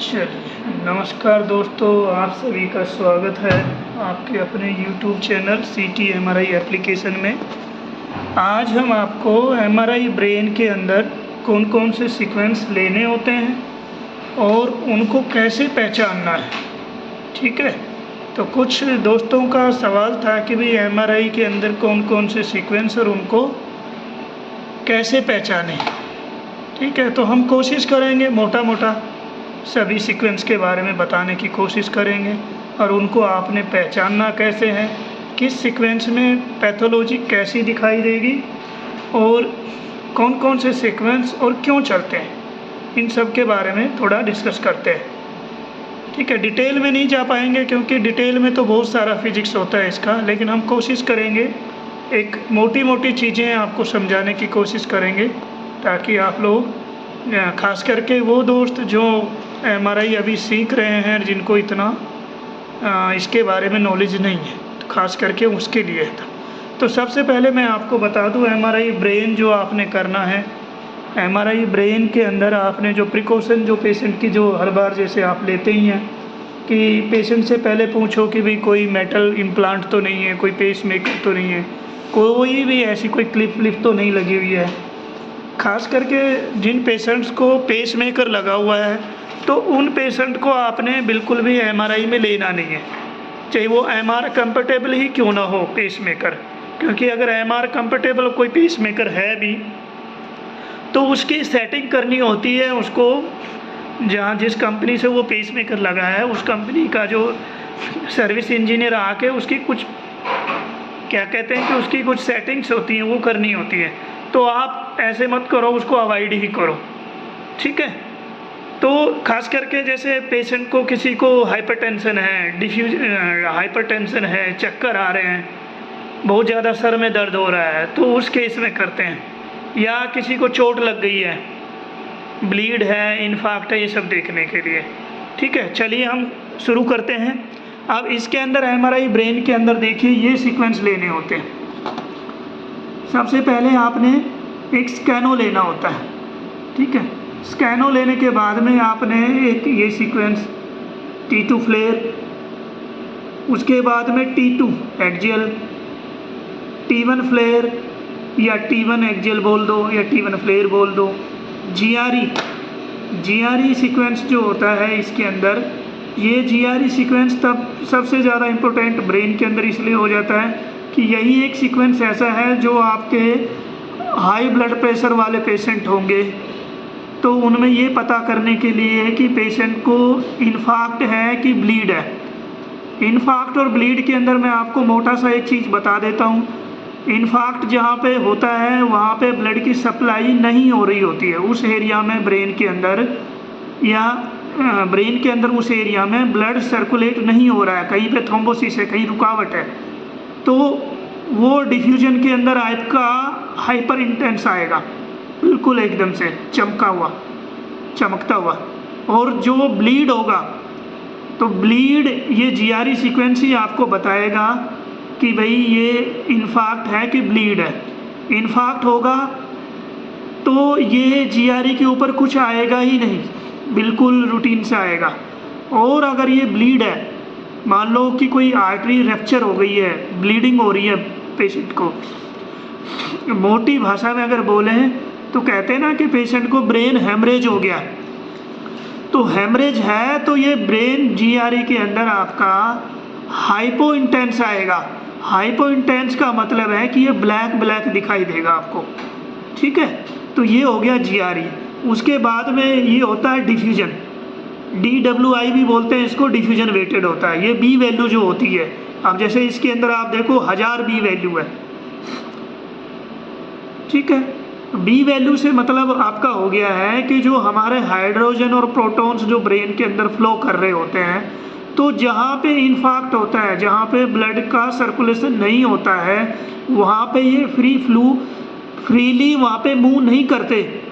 चलिए, नमस्कार दोस्तों, आप सभी का स्वागत है आपके अपने YouTube channel CT MRI application में। आज हम आपको MRI ब्रेन के अंदर कौन कौन से सीक्वेंस लेने होते हैं और उनको कैसे पहचानना है। ठीक है, तो कुछ दोस्तों का सवाल था कि भाई MRI के अंदर कौन कौन से सीक्वेंस और उनको कैसे पहचानें। ठीक है, तो हम कोशिश करेंगे मोटा मोटा सभी सीक्वेंस के बारे में बताने की कोशिश करेंगे और उनको आपने पहचानना कैसे है, किस सीक्वेंस में पैथोलॉजी कैसी दिखाई देगी और कौन कौन से सीक्वेंस और क्यों चलते हैं, इन सब के बारे में थोड़ा डिस्कस करते हैं। ठीक है, डिटेल में नहीं जा पाएंगे क्योंकि डिटेल में तो बहुत सारा फिजिक्स होता है इसका, लेकिन हम कोशिश करेंगे एक मोटी मोटी चीज़ें आपको समझाने की कोशिश करेंगे ताकि आप लोग ख़ास करके वो दोस्त जो MRI अभी सीख रहे हैं जिनको इतना इसके बारे में नॉलेज नहीं है, तो ख़ास करके उसके लिए था। तो सबसे पहले मैं आपको बता दूं MRI ब्रेन जो आपने करना है, MRI ब्रेन के अंदर आपने जो प्रिकॉशन जो पेशेंट की जो हर बार जैसे आप लेते ही हैं कि पेशेंट से पहले पूछो कि भाई कोई मेटल इम्प्लांट तो नहीं है, कोई पेस मेकर तो नहीं है, कोई भी ऐसी कोई क्लिप व्लिप तो नहीं लगी हुई है। ख़ास करके जिन पेशेंट्स को पेस मेकर लगा हुआ है तो उन पेशेंट को आपने बिल्कुल भी MRI में लेना नहीं है, चाहे वो MR कंफर्टेबल ही क्यों ना हो पेस मेकर, क्योंकि अगर MR कंफर्टेबल कोई पेस मेकर है भी तो उसकी सेटिंग करनी होती है उसको, जहाँ जिस कंपनी से वो पेस मेकर लगा है उस कंपनी का जो सर्विस इंजीनियर आके उसकी कुछ क्या कहते हैं कि उसकी कुछ सेटिंग्स होती हैं वो करनी होती है। तो आप ऐसे मत करो, उसको अवॉइड ही करो। ठीक है, तो ख़ास करके जैसे पेशेंट को किसी को हाइपरटेंशन है, हाइपरटेंशन है, चक्कर आ रहे हैं, बहुत ज़्यादा सर में दर्द हो रहा है, तो उस केस में करते हैं, या किसी को चोट लग गई है, ब्लीड है, इन्फार्क्ट है, ये सब देखने के लिए। ठीक है, चलिए हम शुरू करते हैं। अब इसके अंदर MRI ब्रेन के अंदर देखिए ये सीक्वेंस लेने होते हैं। सबसे पहले आपने एक स्कैनो लेना होता है। ठीक है, स्कैनो लेने के बाद में आपने एक ये सीक्वेंस T2 फ्लेयर, उसके बाद में T2 एक्जियल, T1 फ्लेयर या T1 एक्जियल बोल दो या T1 फ्लेयर बोल दो, GRE सीक्वेंस जो होता है इसके अंदर, ये GRE सीक्वेंस तब सबसे ज़्यादा इम्पोर्टेंट ब्रेन के अंदर इसलिए हो जाता है कि यही एक सीक्वेंस ऐसा है जो आपके हाई ब्लड प्रेशर वाले पेशेंट होंगे तो उनमें ये पता करने के लिए है कि पेशेंट को इन्फार्क्ट है कि ब्लीड है। इन्फार्क्ट और ब्लीड के अंदर मैं आपको मोटा सा एक चीज़ बता देता हूँ। इन्फार्क्ट जहाँ पे होता है वहाँ पे ब्लड की सप्लाई नहीं हो रही होती है, उस एरिया में ब्रेन के अंदर या ब्रेन के अंदर उस एरिया में ब्लड सर्कुलेट नहीं हो रहा है, कहीं पे थ्रोम्बोसिस है, कहीं रुकावट है, तो वो डिफ्यूजन के अंदर आपका हाइपर इंटेंस आएगा, बिल्कुल एकदम से चमकता हुआ। और जो ब्लीड होगा तो ब्लीड ये GRE सीक्वेंस ही आपको बताएगा कि भाई ये इन्फार्क्ट है कि ब्लीड है। इन्फार्क्ट होगा तो ये GRE के ऊपर कुछ आएगा ही नहीं, बिल्कुल रूटीन से आएगा। और अगर ये ब्लीड है, मान लो कि कोई आर्टरी रैप्चर हो गई है, ब्लीडिंग हो रही है पेशेंट को, मोटी भाषा में अगर बोले तो कहते हैं ना कि पेशेंट को ब्रेन हेमरेज हो गया, तो हेमरेज है तो ये ब्रेन GRE के अंदर आपका हाइपो इंटेंस आएगा। हाइपो इंटेंस का मतलब है कि ये ब्लैक ब्लैक दिखाई देगा आपको। ठीक है, तो ये हो गया GRE। उसके बाद में ये होता है डिफ्यूजन, DWI भी बोलते हैं इसको, डिफ्यूजन वेटेड होता है। ये B वैल्यू जो होती है, अब जैसे इसके अंदर आप देखो 1000 B वैल्यू है। ठीक है, B वैल्यू से मतलब आपका हो गया है कि जो हमारे हाइड्रोजन और प्रोटॉन्स जो ब्रेन के अंदर फ्लो कर रहे होते हैं, तो जहाँ पे इन्फार्क्ट होता है, जहाँ पे ब्लड का सर्कुलेशन नहीं होता है, वहाँ पे ये फ्रीली वहाँ पे मूव नहीं करते,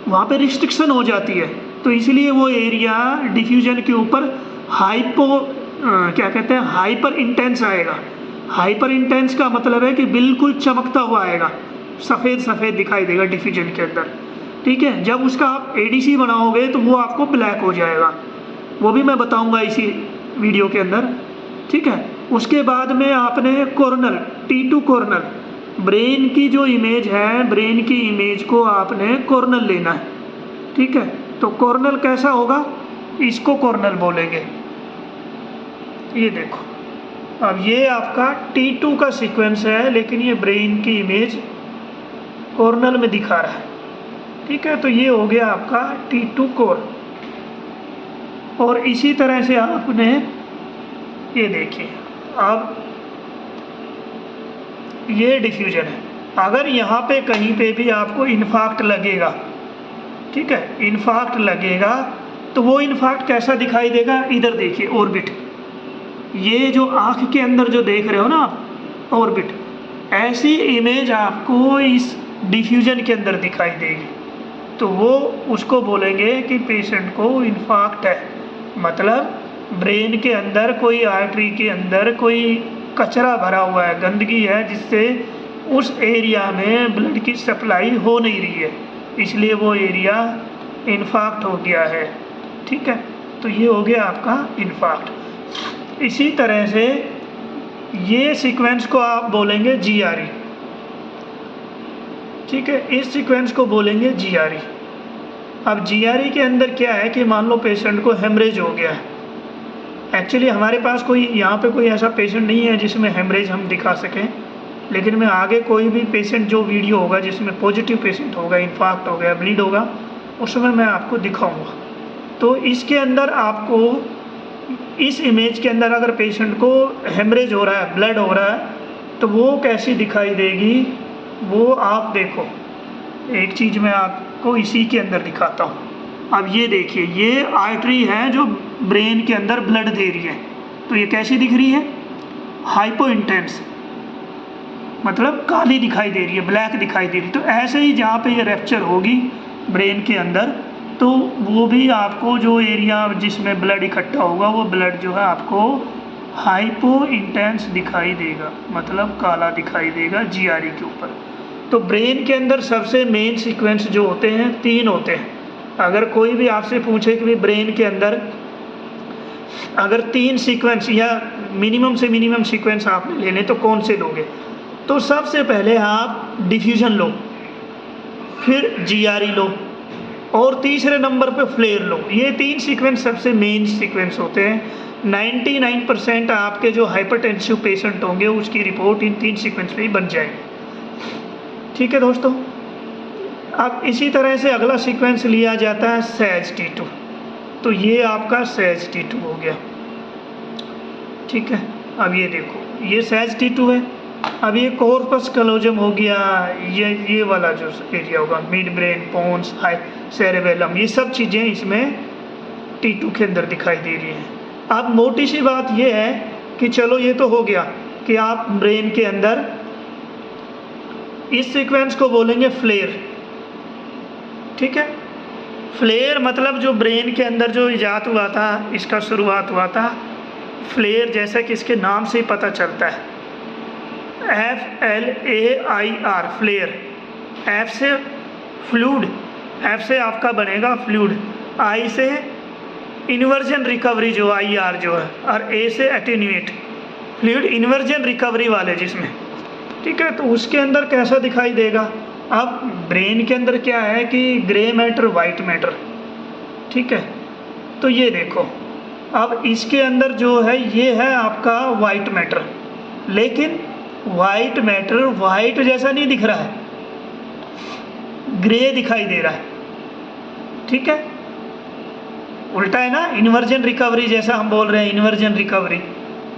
वहाँ पे रिस्ट्रिक्शन हो जाती है। तो इसलिए वो एरिया डिफ्यूजन के ऊपर हाइपर इंटेंस आएगा। हाइपर इंटेंस का मतलब है कि बिल्कुल चमकता हुआ आएगा, सफ़ेद सफ़ेद दिखाई देगा डिफ्यूजन के अंदर। ठीक है। जब उसका आप ADC बनाओगे तो वो आपको ब्लैक हो जाएगा, वो भी मैं बताऊंगा इसी वीडियो के अंदर, ठीक है। उसके बाद में आपने कॉर्नल T2 कॉर्नल, ब्रेन की जो इमेज है, ब्रेन की इमेज को आपने कॉर्नल लेना है, ठीक है। तो कॉर्नल कैसा होगा, इसको कॉर्नल बोलेंगे। ये देखो, अब ये आपका T2 का सीक्वेंस है, लेकिन ये ब्रेन की इमेज कॉर्नल में दिखा रहा है, ठीक है। तो ये हो गया आपका T2 कोर। और इसी तरह से आपने ये देखिए, अब ये डिफ्यूजन है। अगर यहाँ पे कहीं पे भी आपको इन्फार्क्ट लगेगा, ठीक है, इन्फार्क्ट लगेगा, तो वो इन्फार्क्ट कैसा दिखाई देगा, इधर देखिए ऑर्बिट, ये जो आँख के अंदर जो देख रहे हो ना आप ऑर्बिट, ऐसी इमेज आपको इस डिफ्यूजन के अंदर दिखाई देगी। तो वो उसको बोलेंगे कि पेशेंट को इन्फार्क्ट है, मतलब ब्रेन के अंदर कोई आर्टरी के अंदर कोई कचरा भरा हुआ है, गंदगी है, जिससे उस एरिया में ब्लड की सप्लाई हो नहीं रही है, इसलिए वो एरिया इन्फार्क्ट हो गया है, ठीक है। तो ये हो गया आपका इन्फार्क्ट। इसी तरह से ये सीक्वेंस को आप बोलेंगे GRE, ठीक है, इस सीक्वेंस को बोलेंगे GRE। अब GRE के अंदर क्या है कि मान लो पेशेंट को हेमरेज हो गया है। एक्चुअली हमारे पास कोई यहाँ पे कोई ऐसा पेशेंट नहीं है जिसमें हेमरेज हम दिखा सकें, लेकिन मैं आगे कोई भी पेशेंट जो वीडियो होगा जिसमें पॉजिटिव पेशेंट होगा, इन्फार्क्ट हो गया, ब्लीड होगा, उसमें मैं आपको दिखाऊंगा। तो इसके अंदर आपको इस इमेज के अंदर अगर पेशेंट को हेमरेज हो रहा है, ब्लड हो रहा है, तो वो कैसी दिखाई देगी, वो आप देखो। एक चीज़ मैं आपको इसी के अंदर दिखाता हूँ। अब ये देखिए, ये आर्टरी है जो ब्रेन के अंदर ब्लड दे रही है, तो ये कैसी दिख रही है, हाइपो इंटेंस, मतलब काली दिखाई दे रही है, ब्लैक दिखाई दे रही है। तो ऐसे ही जहाँ पे ये रैप्चर होगी ब्रेन के अंदर, तो वो भी आपको जो एरिया जिसमें ब्लड इकट्ठा होगा, वो ब्लड जो है आपको हाइपो इंटेंस दिखाई देगा, मतलब काला दिखाई देगा GRE के ऊपर। तो ब्रेन के अंदर सबसे मेन सीक्वेंस जो होते हैं 3 होते हैं। अगर कोई भी आपसे पूछे कि ब्रेन के अंदर अगर 3 सीक्वेंस या मिनिमम से मिनिमम सीक्वेंस आपने लेने तो कौन से लोगे, तो सबसे पहले आप डिफ्यूजन लो, फिर GRE लो, और तीसरे नंबर पे फ्लेयर लो। ये 3 सीक्वेंस सबसे मेन सीक्वेंस होते हैं। 99% आपके जो हाइपरटेंसिव पेशेंट होंगे उसकी रिपोर्ट इन 3 सीक्वेंस में ही बन जाएगी, ठीक है दोस्तों। अब इसी तरह से अगला सीक्वेंस लिया जाता है SAGE T2। तो ये आपका SAGE T2 हो गया, ठीक है। अब ये देखो, ये SAGE T2 है। अब ये कॉर्पस कलोजम हो गया, ये वाला जो एरिया होगा, mid brain, pons, high cerebellum, ये सब चीज़ें इसमें T2 के अंदर दिखाई दे रही हैं। अब मोटी सी बात ये है कि चलो ये तो हो गया कि आप ब्रेन के अंदर इस सीक्वेंस को बोलेंगे फ्लेयर, ठीक है। फ्लेयर मतलब जो ब्रेन के अंदर जो इजाद हुआ था, इसका शुरुआत हुआ था फ्लेयर, जैसा कि इसके नाम से ही पता चलता है, FLAIR, फ्लेयर। F से फ्लूइड, F से आपका बनेगा फ्लूइड, I से इन्वर्जन रिकवरी जो IR जो है, और A से एटेन्यूएट, फ्लूइड इन्वर्जन रिकवरी वाले जिसमें, ठीक है। तो उसके अंदर कैसा दिखाई देगा। अब ब्रेन के अंदर क्या है कि ग्रे मैटर, वाइट मैटर, ठीक है। तो ये देखो, अब इसके अंदर जो है ये है आपका वाइट मैटर, लेकिन वाइट मैटर वाइट जैसा नहीं दिख रहा है, ग्रे दिखाई दे रहा है, ठीक है। उल्टा है ना, इन्वर्जन रिकवरी जैसा हम बोल रहे हैं, इन्वर्जन रिकवरी।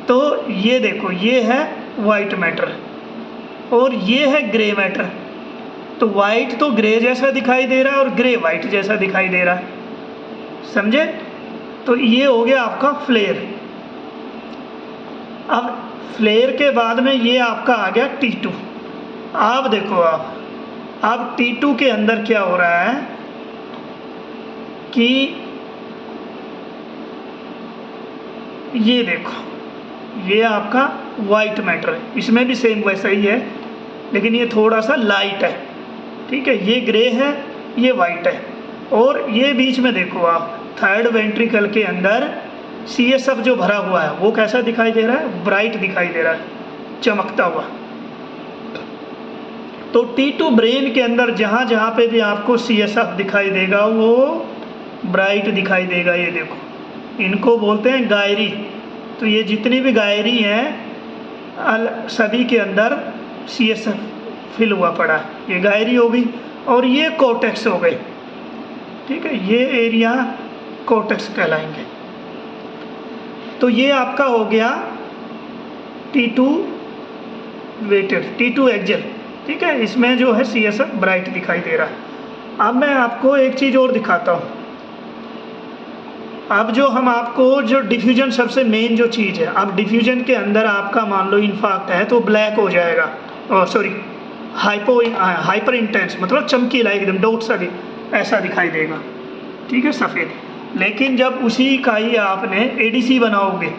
तो ये देखो, ये है वाइट मैटर और ये है ग्रे मैटर। तो वाइट तो ग्रे जैसा दिखाई दे रहा है और ग्रे वाइट जैसा दिखाई दे रहा है, समझे। तो ये हो गया आपका फ्लेयर। अब फ्लेयर के बाद में ये आपका आ गया T2। अब देखो, अब T2 के अंदर क्या हो रहा है कि ये देखो, ये आपका वाइट मैटर है, इसमें भी सेम वैसा ही है, लेकिन ये थोड़ा सा लाइट है, ठीक है। ये ग्रे है ये वाइट है। और ये बीच में देखो आप, थर्ड वेंट्रिकल के अंदर CSF जो भरा हुआ है वो कैसा दिखाई दे रहा है, ब्राइट दिखाई दे रहा है, चमकता हुआ। तो T2 ब्रेन के अंदर जहाँ जहाँ पे भी आपको CSF दिखाई देगा वो ब्राइट दिखाई देगा। ये देखो, इनको बोलते हैं गायरी। तो ये जितनी भी गायरी हैं सभी के अंदर CSF फिल हुआ पड़ा है, ये गायरी हो गई। और ये कोर्टेक्स हो गए, ठीक है, ये एरिया कोर्टेक्स कहलाएंगे। तो ये आपका हो गया T2 वेटेड, T2 एक्जेल, ठीक है। इसमें जो है CSF ब्राइट दिखाई दे रहा है। अब मैं आपको एक चीज़ और दिखाता हूँ। अब जो हम आपको जो डिफ्यूजन सबसे मेन जो चीज़ है, अब डिफ्यूजन के अंदर आपका मान लो इन्फार्क्ट है तो ब्लैक हो जाएगा, और सॉरी हाइपर इंटेंस, मतलब चमकीला एकदम डॉट सा ऐसा दिखाई देगा, ठीक है, सफ़ेद। लेकिन जब उसी का ही आपने ADC बनाओगे,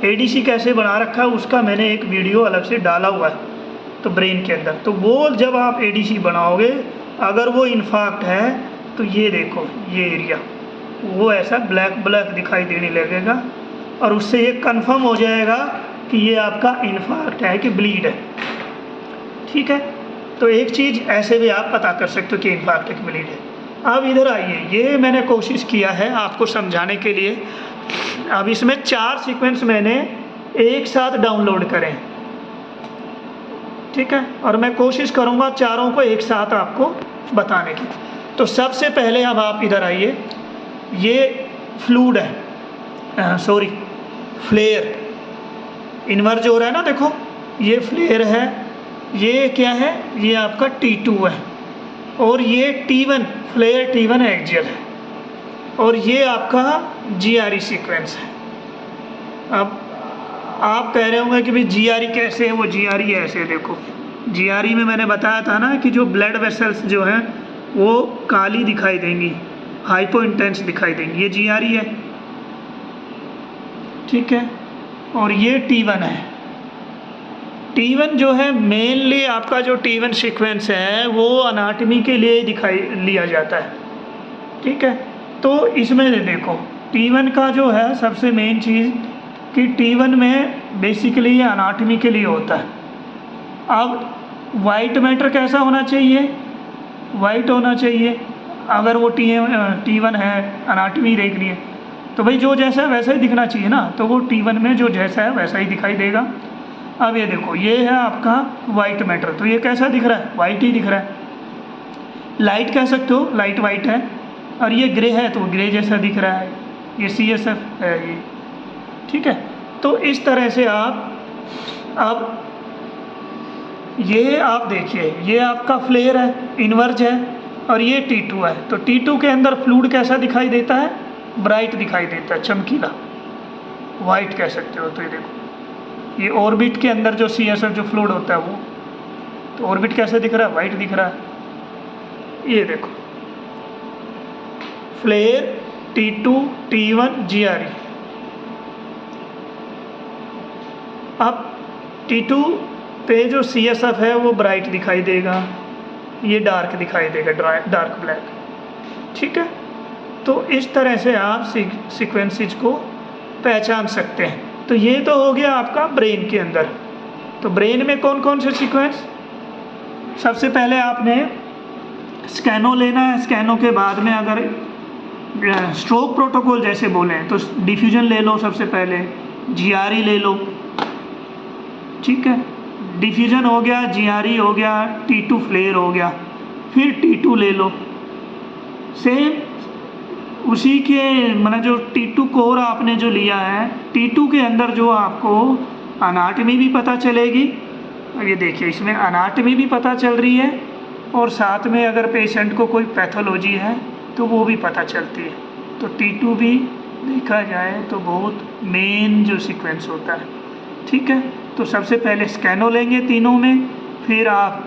ADC कैसे बना रखा है उसका मैंने एक वीडियो अलग से डाला हुआ है, तो ब्रेन के अंदर, तो वो जब आप ADC बनाओगे अगर वो इन्फार्क्ट है तो ये देखो, ये एरिया वो ऐसा ब्लैक ब्लैक दिखाई देने लगेगा, और उससे ये कंफर्म हो जाएगा कि ये आपका इन्फार्क्ट है कि ब्लीड है, ठीक है। तो एक चीज़ ऐसे भी आप पता कर सकते हो कि इन्फार्क्ट है कि ब्लीड है। अब इधर आइए, ये मैंने कोशिश किया है आपको समझाने के लिए। अब इसमें 4 सीक्वेंस मैंने एक साथ डाउनलोड करें, ठीक है, और मैं कोशिश करूँगा चारों को एक साथ आपको बताने की। तो सबसे पहले अब आप इधर आइए, ये फ्लूड है, सॉरी फ्लेयर, इन्वर्ज हो रहा है ना, देखो ये फ्लेयर है, ये क्या है, ये आपका T2 है, और ये T1 फ्लेयर T1 एक्जियल है, और ये आपका GRE सीक्वेंस है। अब आप कह रहे होंगे कि भाई GRE कैसे है, वो GRE ऐसे, देखो GRE में मैंने बताया था ना कि जो ब्लड वेसल्स जो हैं वो काली दिखाई देंगी, हाइपो इंटेंस दिखाई देंगी, ये GRE है, ठीक है। और ये T1 है। T1 जो है मेनली आपका जो T1 सीक्वेंस है वो अनाटमी के लिए दिखाई लिया जाता है, ठीक है। तो इसमें देखो T1 का जो है सबसे मेन चीज़ कि T1 में बेसिकली ये अनाटमी के लिए होता है। अब वाइट मैटर कैसा होना चाहिए, वाइट होना चाहिए। अगर वो T1 है, अनाटमी देख लिए तो भाई जो जैसा है वैसा ही दिखना चाहिए ना, तो वो T1 में जो जैसा है वैसा ही दिखाई देगा। अब ये देखो, ये है आपका वाइट मैटर, तो ये कैसा दिख रहा है, वाइट ही दिख रहा है। लाइट कह सकते हो, लाइट वाइट है, और ये ग्रे है तो ग्रे जैसा दिख रहा है, ये CSF है ये, ठीक है। तो इस तरह से आप, अब ये आप देखिए, ये आपका फ्लेयर है, इन्वर्ज है, और ये T2 है। तो T2 के अंदर फ्लूइड कैसा दिखाई देता है, ब्राइट दिखाई देता है, चमकीला, वाइट कह सकते हो। तो ये देखो, ये ऑर्बिट के अंदर जो CSF जो फ्लूइड होता है वो, तो ऑर्बिट कैसे दिख रहा है, वाइट दिख रहा है। ये देखो फ्लेयर T2 T1 GRE। अब T2 पे जो CSF है वो ब्राइट दिखाई देगा, ये डार्क दिखाई देगा, डार्क ब्लैक, ठीक है। तो इस तरह से आप सीक्वेंसेस को पहचान सकते हैं। तो ये तो हो गया आपका ब्रेन के अंदर। तो ब्रेन में कौन कौन से सीक्वेंस, सबसे पहले आपने स्कैनो लेना है। स्कैनो के बाद में अगर स्ट्रोक प्रोटोकॉल जैसे बोले तो डिफ्यूजन ले लो, सबसे पहले GRE ले लो, ठीक है। डिफ्यूजन हो गया, GRE हो गया, T2 फ्लेयर हो गया, फिर T2 ले लो। सेम उसी के मतलब जो T2 कोर आपने जो लिया है, T2 के अंदर जो आपको अनाटमी भी पता चलेगी, ये देखिए इसमें अनाटमी भी पता चल रही है, और साथ में अगर पेशेंट को कोई पैथोलॉजी है तो वो भी पता चलती है। तो T2 भी देखा जाए तो बहुत मेन जो सीक्वेंस होता है, ठीक है। तो सबसे पहले स्कैनो लेंगे तीनों में, फिर आप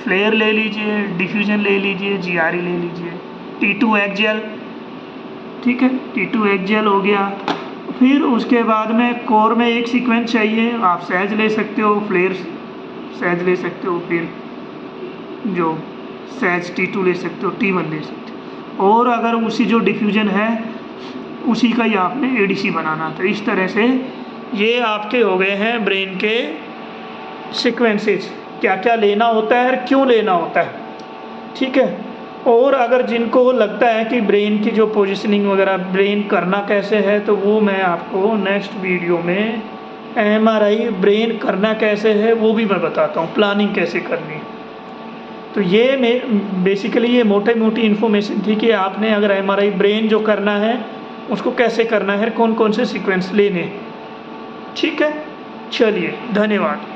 फ्लेयर ले लीजिए, डिफ्यूजन ले लीजिए, GRE ले लीजिए, T2 एक्जियल, ठीक है, T2 एक्जियल हो गया। फिर उसके बाद में कोर में एक सीक्वेंस चाहिए, आप सहज ले सकते हो, फ्लेयर सहज ले सकते हो, फिर जो सहज T2 ले सकते हो, T1 ले सकते हो। और अगर उसी जो डिफ्यूजन है उसी का ही आपने ADC बनाना था। इस तरह से ये आपके हो गए हैं ब्रेन के सीक्वेंसेस, क्या क्या लेना होता है और क्यों लेना होता है, ठीक है। और अगर जिनको लगता है कि ब्रेन की जो पोजीशनिंग वगैरह ब्रेन करना कैसे है, तो वो मैं आपको नेक्स्ट वीडियो में MRI ब्रेन करना कैसे है वो भी मैं बताता हूँ, प्लानिंग कैसे करनी है। तो ये बेसिकली ये मोटी मोटी इन्फॉर्मेशन थी कि आपने अगर MRI ब्रेन जो करना है उसको कैसे करना है, कौन कौन से सीक्वेंस लेने, ठीक है। चलिए, धन्यवाद।